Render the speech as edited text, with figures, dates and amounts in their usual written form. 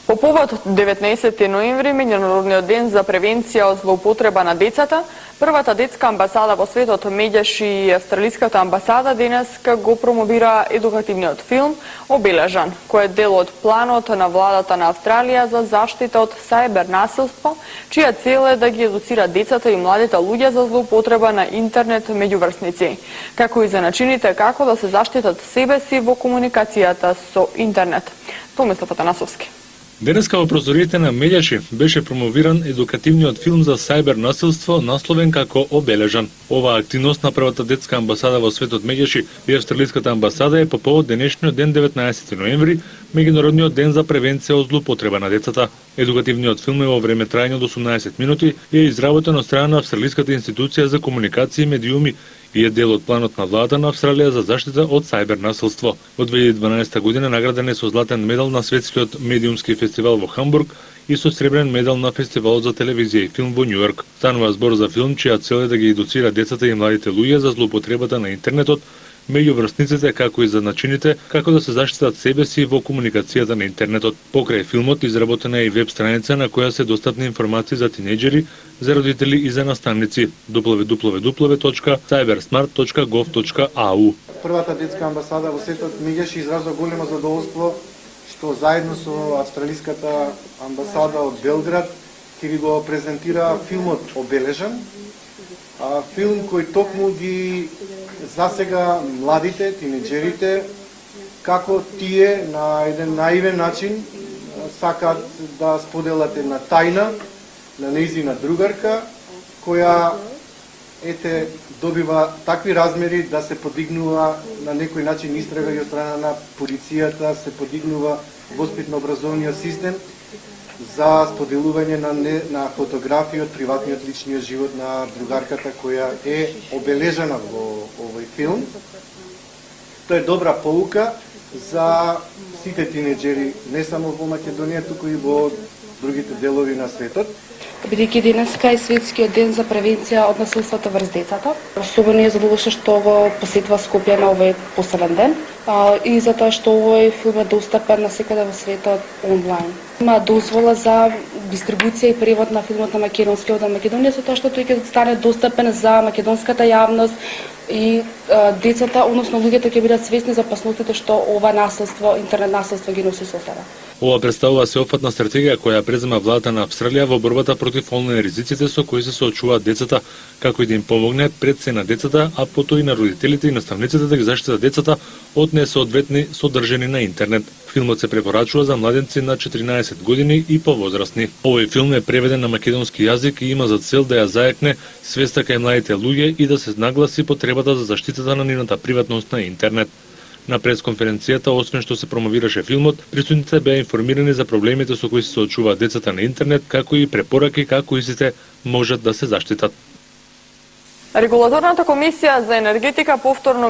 По повод 19 ноември, меѓународниот ден за превенција од злоупотреба на децата, првата детска амбасада во светот Медјаш и австралиската амбасада денеска го промовира едукативниот филм Обележан, кој е дел од планот на владата на Австралија за заштита од сајбер насилство, чија цел е да ги едуцира децата и младите луѓе за злоупотреба на интернет меѓуврсници, како и за начините како да се заштитат себе си во комуникацијата со интернет. Томислав Атанасовски. Денеска во прозориите на Медјаши беше промовиран едукативниот филм за сајбер насилство насловен како Обележан. Оваа активност на првата детска амбасада во светот Медјаши и австралиската амбасада е по повод денешниот ден 19 ноември, меѓународниот ден за превенција од злоупотреба на децата. Едукативниот филм е во време трајање од 18 минути и е изработен од страна на Австралиската институција за комуникација и медиуми и е дел од планот на владата на Австралија за заштита од сајбер насилство. Во 2012 година награден е со златен медал на светскиот медиумски фестивал во Хамбург и со сребрен медал на фестивалот за телевизија и филм во Њујорк. Станува збор за филм чија цел е да ги едуцира децата и младите луѓе за злоупотребата на интернетот, меѓуврсниците, како и за начините како да се заштитат себе си во комуникацијата на интернетот. Покрај филмот изработена е и веб страница на која се достапни информации за тинејџери, за родители и за наставници www.cybersmart.gov.au. Првата детска амбасада во светот Медјаш изразува големо задоволство што заедно со австралиската амбасада од Белград ќе ви го презентира филмот Обележан, филм кој токму ги засега младите, тинеџерите, како тие на еден наивен начин сакаат да споделат една тајна на нејзина другарка, која добива такви размери да се подигнува на некој начин истрага и од страна на полицијата, се подигнува воспитно-образовниот систем за споделување на фотографии од приватниот личниот живот на другарката која е обележана во овој филм. Тоа е добра поука за сите тинеџери, не само во Македонија, туку и во другите делови на светот. Бидејќи денеска е светскиот ден за превенција од насилството врз децата, особено е задоволство што го посетува Скопје на овој посебен ден и затоа што овој филм е достапен навсекаде во светот онлайн. Има дозвола за дистрибуција и превод на филмот на македонски од Македонија, со тоа што тој ќе стане достапен за македонската јавност и децата, односно луѓето ќе бидат свесни за опасностите што ова насилство, интернет насилство ги носи со себе. Ова представува сеопфатна стратегија која презема владата на Австралија во борбата против онлайн ризиците со кои се соочуваат децата, како и да им помогне пред се на децата, а потоа и на родителите и наставниците да ги заштитат децата од несоодветни содржини на интернет. Филмот се препорачува за младенци на 14 години и повозрасни. Овој филм е преведен на македонски јазик и има за цел да ја заекне свеста кај младите луѓе и да се нагласи потребата за заштитата на нивната приватност на интернет. На пресконференцијата, освен што се промовираше филмот, присутните беа информирани за проблемите со кои се соочуваат децата на интернет, како и препораки како истите можат да се заштитат. Регулаторната комисија за енергетика повторно